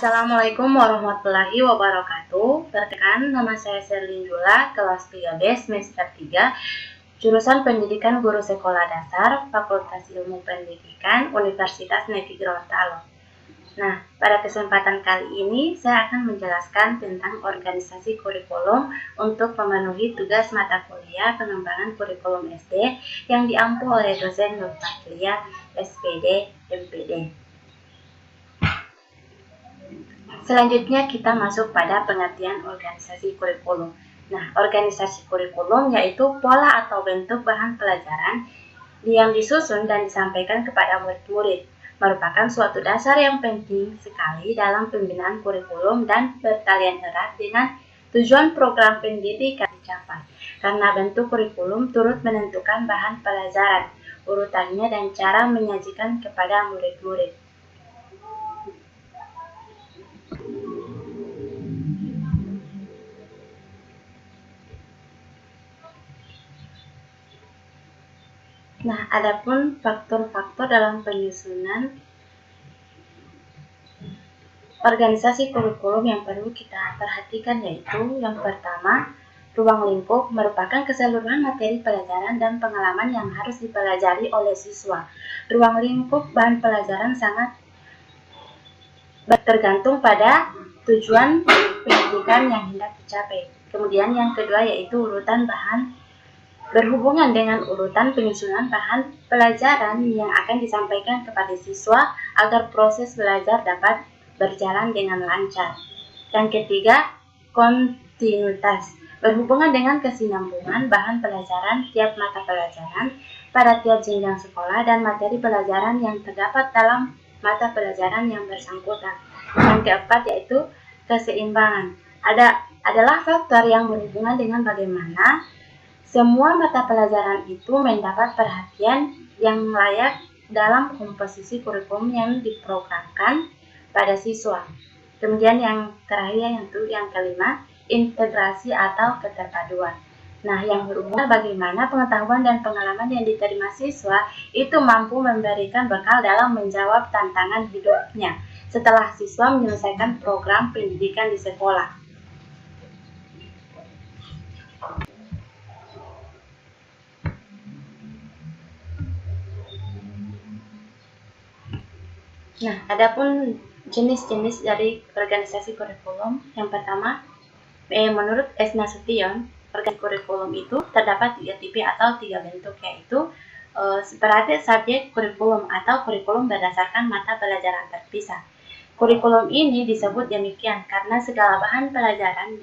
Assalamualaikum warahmatullahi wabarakatuh. Perkenalkan, nama saya Sherlyn Jula, kelas 3B semester 3, jurusan Pendidikan Guru Sekolah Dasar, Fakultas Ilmu Pendidikan, Universitas Negeri Gorontalo. Nah, pada kesempatan kali ini saya akan menjelaskan tentang organisasi kurikulum untuk memenuhi tugas mata kuliah pengembangan kurikulum SD yang diampu oleh dosen Nur Fatlia, SPD, MPD. Selanjutnya kita masuk pada pengertian organisasi kurikulum. Nah, organisasi kurikulum yaitu pola atau bentuk bahan pelajaran yang disusun dan disampaikan kepada murid-murid, merupakan suatu dasar yang penting sekali dalam pembinaan kurikulum dan bertalian erat dengan tujuan program pendidikan dicapai. Karena bentuk kurikulum turut menentukan bahan pelajaran, urutannya dan cara menyajikan kepada murid-murid. Nah, adapun faktor-faktor dalam penyusunan organisasi kurikulum yang perlu kita perhatikan yaitu yang pertama, ruang lingkup merupakan keseluruhan materi pelajaran dan pengalaman yang harus dipelajari oleh siswa. Ruang lingkup bahan pelajaran sangat tergantung pada tujuan pendidikan yang hendak dicapai. Kemudian yang kedua yaitu urutan bahan berhubungan dengan urutan penyusunan bahan pelajaran yang akan disampaikan kepada siswa agar proses belajar dapat berjalan dengan lancar. Yang ketiga, kontinuitas berhubungan dengan kesinambungan bahan pelajaran tiap mata pelajaran pada tiap jenjang sekolah dan materi pelajaran yang terdapat dalam mata pelajaran yang bersangkutan. Yang keempat yaitu keseimbangan. Adalah faktor yang berhubungan dengan bagaimana semua mata pelajaran itu mendapat perhatian yang layak dalam komposisi kurikulum yang diprogramkan pada siswa. Kemudian yang terakhir yaitu yang kelima, integrasi atau keterpaduan. Nah, yang berhubungan bagaimana pengetahuan dan pengalaman yang diterima siswa itu mampu memberikan bekal dalam menjawab tantangan hidupnya setelah siswa menyelesaikan program pendidikan di sekolah. Nah, adapun jenis-jenis dari organisasi kurikulum, yang pertama, menurut S. Nasution, organisasi kurikulum itu terdapat 3 tipe atau 3 bentuk, yaitu separated subject kurikulum atau kurikulum berdasarkan mata pelajaran terpisah. Kurikulum ini disebut demikian karena segala bahan pelajaran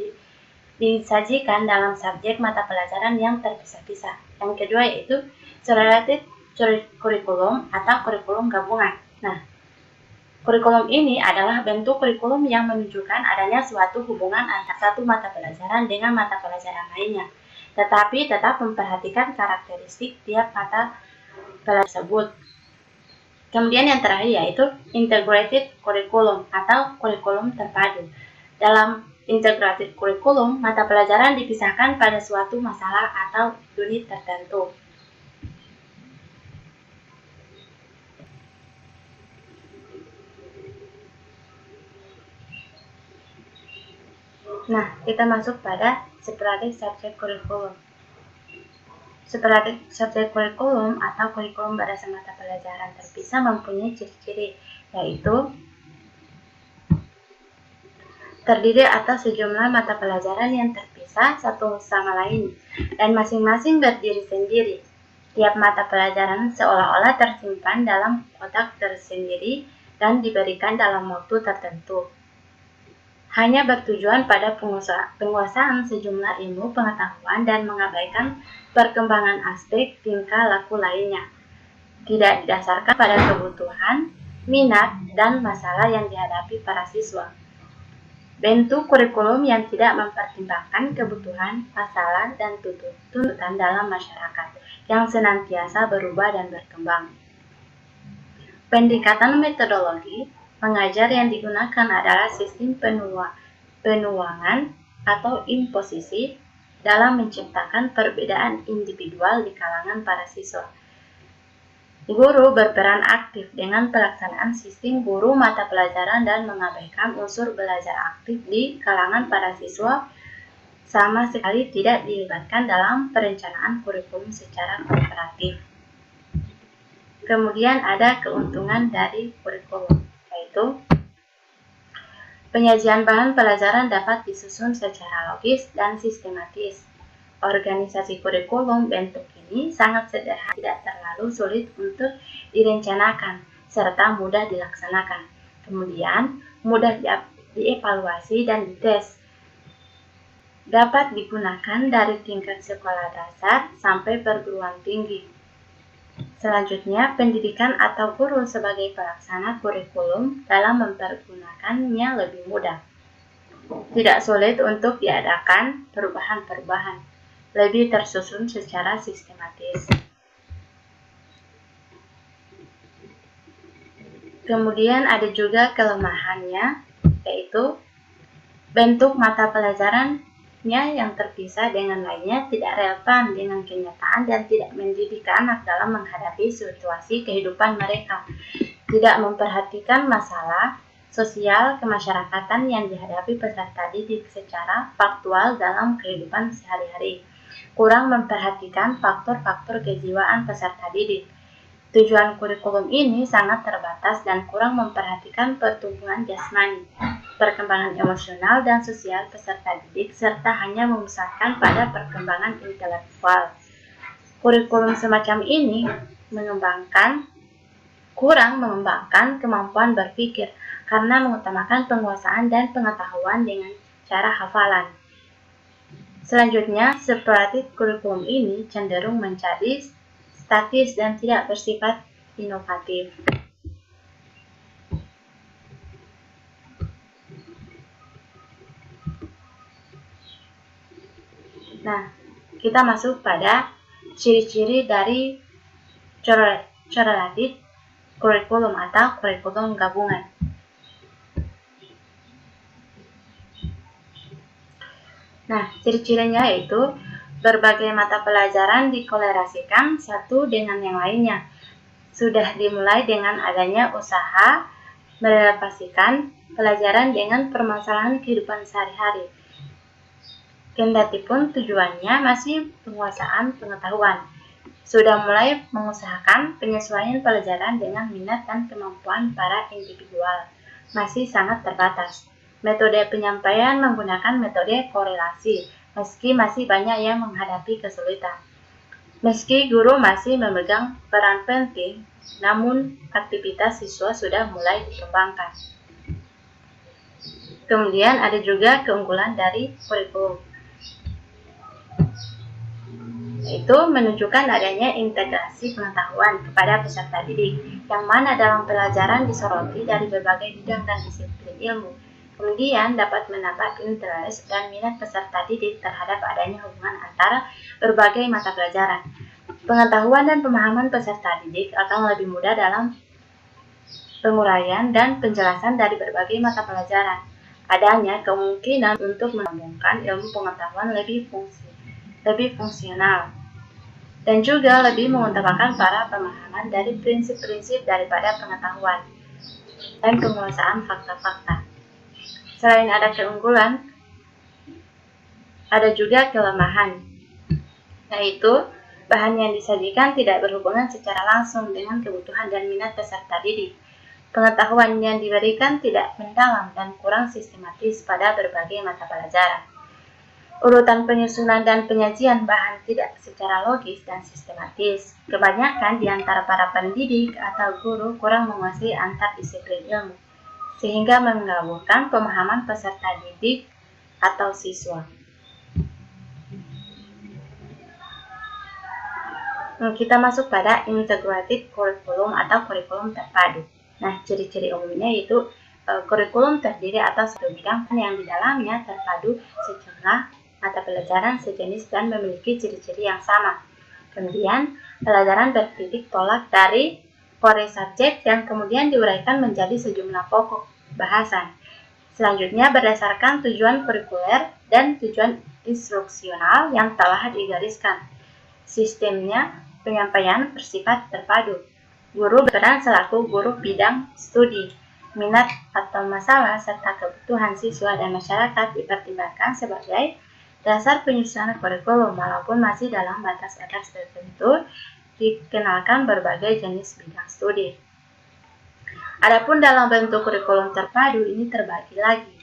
disajikan dalam subjek mata pelajaran yang terpisah-pisah. Yang kedua yaitu related kurikulum atau kurikulum gabungan. Nah, kurikulum ini adalah bentuk kurikulum yang menunjukkan adanya suatu hubungan antara satu mata pelajaran dengan mata pelajaran lainnya, tetapi tetap memperhatikan karakteristik tiap mata pelajaran tersebut. Kemudian yang terakhir yaitu integrated kurikulum atau kurikulum terpadu. Dalam integrated kurikulum, mata pelajaran dipisahkan pada suatu masalah atau unit tertentu. Nah, kita masuk pada separated subject kurikulum. Separated subject kurikulum atau kurikulum berdasarkan mata pelajaran terpisah mempunyai ciri-ciri, yaitu terdiri atas sejumlah mata pelajaran yang terpisah satu sama lain dan masing-masing berdiri sendiri. Tiap mata pelajaran seolah-olah tersimpan dalam kotak tersendiri dan diberikan dalam waktu tertentu. Hanya bertujuan pada penguasaan sejumlah ilmu pengetahuan dan mengabaikan perkembangan aspek tingkah laku lainnya. Tidak didasarkan pada kebutuhan, minat, dan masalah yang dihadapi para siswa. Bentuk kurikulum yang tidak mempertimbangkan kebutuhan, masalah, dan tuntutan dalam masyarakat yang senantiasa berubah dan berkembang. Pendekatan metodologi mengajar yang digunakan adalah sistem penuangan atau imposisi dalam menciptakan perbedaan individual di kalangan para siswa. Guru berperan aktif dengan pelaksanaan sistem guru mata pelajaran dan mengabaikan unsur belajar aktif di kalangan para siswa sama sekali tidak dilibatkan dalam perencanaan kurikulum secara kooperatif. Kemudian ada keuntungan dari kurikulum, yaitu penyajian bahan pelajaran dapat disusun secara logis dan sistematis. Organisasi kurikulum bentuk ini sangat sederhana, tidak terlalu sulit untuk direncanakan, serta mudah dilaksanakan. Kemudian, mudah dievaluasi dan dites. Dapat digunakan dari tingkat sekolah dasar sampai perguruan tinggi. Selanjutnya, pendidikan atau guru sebagai pelaksana kurikulum dalam mempergunakannya lebih mudah. Tidak sulit untuk diadakan perubahan-perubahan, lebih tersusun secara sistematis. Kemudian ada juga kelemahannya, yaitu bentuk mata pelajarannya yang terpisah dengan lainnya tidak relevan dengan kenyataan dan tidak mendidik anak dalam menghadapi situasi kehidupan mereka. Tidak memperhatikan masalah sosial kemasyarakatan yang dihadapi peserta didik secara faktual dalam kehidupan sehari-hari. Kurang memperhatikan faktor-faktor kejiwaan peserta didik. Tujuan kurikulum ini sangat terbatas dan kurang memperhatikan pertumbuhan jasmani, perkembangan emosional dan sosial peserta didik, serta hanya memusatkan pada perkembangan intelektual. Kurikulum semacam ini kurang mengembangkan kemampuan berpikir karena mengutamakan penguasaan dan pengetahuan dengan cara hafalan. Selanjutnya, seperti kurikulum ini cenderung menjadi statis dan tidak bersifat inovatif. Nah, kita masuk pada ciri-ciri dari correlated kurikulum atau kurikulum gabungan. Nah, ciri-cirinya yaitu berbagai mata pelajaran dikolerasikan satu dengan yang lainnya. Sudah dimulai dengan adanya usaha merelevasikan pelajaran dengan permasalahan kehidupan sehari-hari. Kendatipun tujuannya masih penguasaan pengetahuan. Sudah mulai mengusahakan penyesuaian pelajaran dengan minat dan kemampuan para individual. Masih sangat terbatas. Metode penyampaian menggunakan metode korelasi, meski masih banyak yang menghadapi kesulitan. Meski guru masih memegang peran penting, namun aktivitas siswa sudah mulai dikembangkan. Kemudian ada juga keunggulan dari kurikulum, yaitu menunjukkan adanya integrasi pengetahuan kepada peserta didik, yang mana dalam pelajaran disoroti dari berbagai bidang dan disiplin ilmu. Kemudian dapat menambah interest dan minat peserta didik terhadap adanya hubungan antara berbagai mata pelajaran. Pengetahuan dan pemahaman peserta didik akan lebih mudah dalam penguraian dan penjelasan dari berbagai mata pelajaran. Adanya kemungkinan untuk menyambungkan ilmu pengetahuan lebih fungsional dan juga lebih mengutamakan para pemahaman dari prinsip-prinsip daripada pengetahuan dan penguasaan fakta-fakta. Selain ada keunggulan, ada juga kelemahan, yaitu bahan yang disajikan tidak berhubungan secara langsung dengan kebutuhan dan minat peserta didik. Pengetahuan yang diberikan tidak mendalam dan kurang sistematis pada berbagai mata pelajaran. Urutan penyusunan dan penyajian bahan tidak secara logis dan sistematis. Kebanyakan di antara para pendidik atau guru kurang menguasai antar disiplin ilmu, sehingga menggabungkan pemahaman peserta didik atau siswa. Kita masuk pada integrated curriculum atau kurikulum terpadu. Nah, ciri-ciri umumnya yaitu kurikulum terdiri atas satu bidang yang di dalamnya terpadu sejumlah mata pelajaran sejenis dan memiliki ciri-ciri yang sama. Kemudian, pelajaran bertitik tolak dari core subjek yang kemudian diuraikan menjadi sejumlah pokok bahasan. Selanjutnya, berdasarkan tujuan kurikuler dan tujuan instruksional yang telah digariskan. Sistemnya penyampaian bersifat terpadu. Guru berperan selaku guru bidang studi. Minat atau masalah serta kebutuhan siswa dan masyarakat dipertimbangkan sebagai dasar penyusunan kurikulum walaupun masih dalam batas-batas tertentu dikenalkan berbagai jenis bidang studi. Adapun dalam bentuk kurikulum terpadu ini terbagi lagi.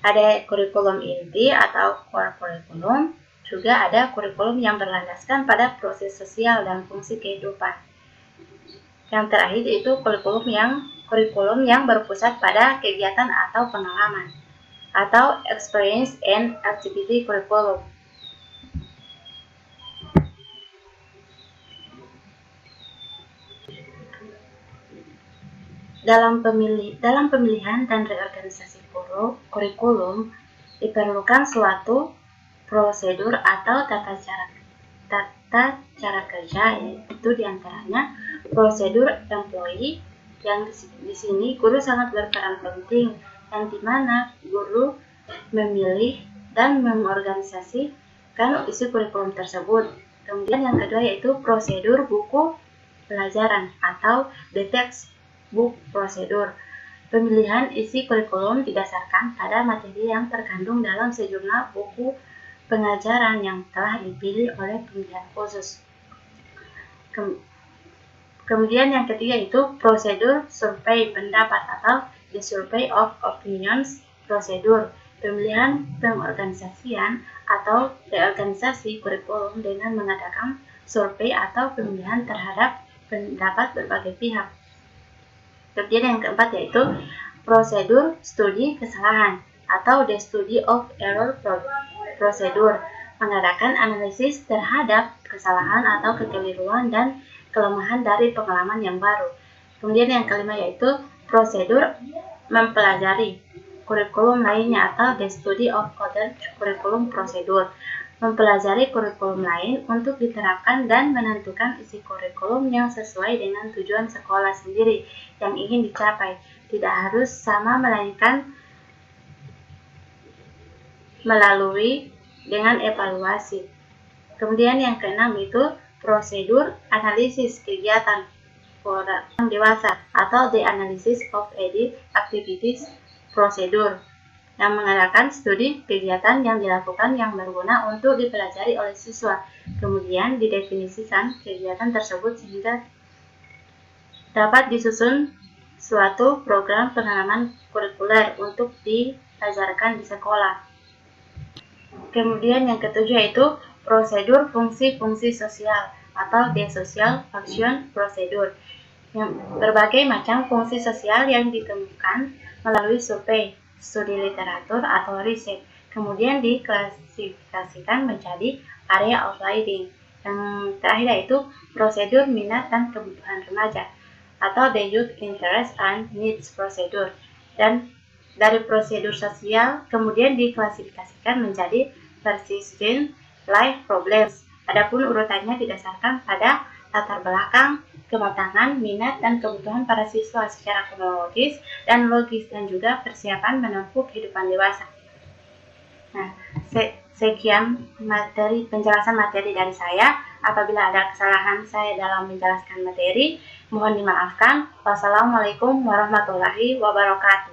Ada kurikulum inti atau core kurikulum, juga ada kurikulum yang berlandaskan pada proses sosial dan fungsi kehidupan. Yang terakhir itu kurikulum yang berpusat pada kegiatan atau pengalaman, atau experience and activity curriculum. Dalam pemilihan dan reorganisasi kurikulum diperlukan suatu prosedur atau tata cara kerja, yaitu diantaranya prosedur employee, yang di sini guru sangat berperan penting, yang dimana guru memilih dan mengorganisasikan isi kurikulum tersebut. Kemudian yang kedua yaitu prosedur buku pelajaran atau the textbook procedure. Pemilihan isi kurikulum didasarkan pada materi yang terkandung dalam sejumlah buku pengajaran yang telah dipilih oleh pemilihan khusus. Kemudian yang ketiga itu prosedur survei pendapat atau the survey of opinions procedure. Pemilihan pengorganisasian atau reorganisasi kurikulum dengan mengadakan survei atau pemilihan terhadap pendapat berbagai pihak. Kemudian yang keempat yaitu prosedur studi kesalahan atau the study of error procedure, mengadakan analisis terhadap kesalahan atau kekeliruan dan kelemahan dari pengalaman yang baru. Kemudian yang kelima yaitu prosedur mempelajari kurikulum lainnya atau the study of other curriculum procedure, mempelajari kurikulum lain untuk diterapkan dan menentukan isi kurikulum yang sesuai dengan tujuan sekolah sendiri yang ingin dicapai. Tidak harus sama, melainkan melalui dengan evaluasi. Kemudian yang keenam itu prosedur analisis kegiatan orang dewasa atau the analysis of activities procedure, yang mengadakan studi kegiatan yang dilakukan yang berguna untuk dipelajari oleh siswa. Kemudian didefinisikan kegiatan tersebut sehingga dapat disusun suatu program pengalaman kurikuler untuk diajarkan di sekolah. Kemudian yang ketujuh yaitu prosedur fungsi-fungsi sosial atau the social function procedure. Yang berbagai macam fungsi sosial yang ditemukan melalui survei, studi literatur atau riset, kemudian diklasifikasikan menjadi area of learning. Yang terakhir yaitu prosedur minat dan kebutuhan remaja atau the youth interest and needs procedure. Dan dari prosedur sosial kemudian diklasifikasikan menjadi persistent life problems. Adapun urutannya didasarkan pada latar belakang, kematangan, minat, dan kebutuhan para siswa secara kronologis dan logis, dan juga persiapan menempuh kehidupan dewasa. Nah, sekian penjelasan materi dari saya. Apabila ada kesalahan saya dalam menjelaskan materi, mohon dimaafkan. Wassalamualaikum warahmatullahi wabarakatuh.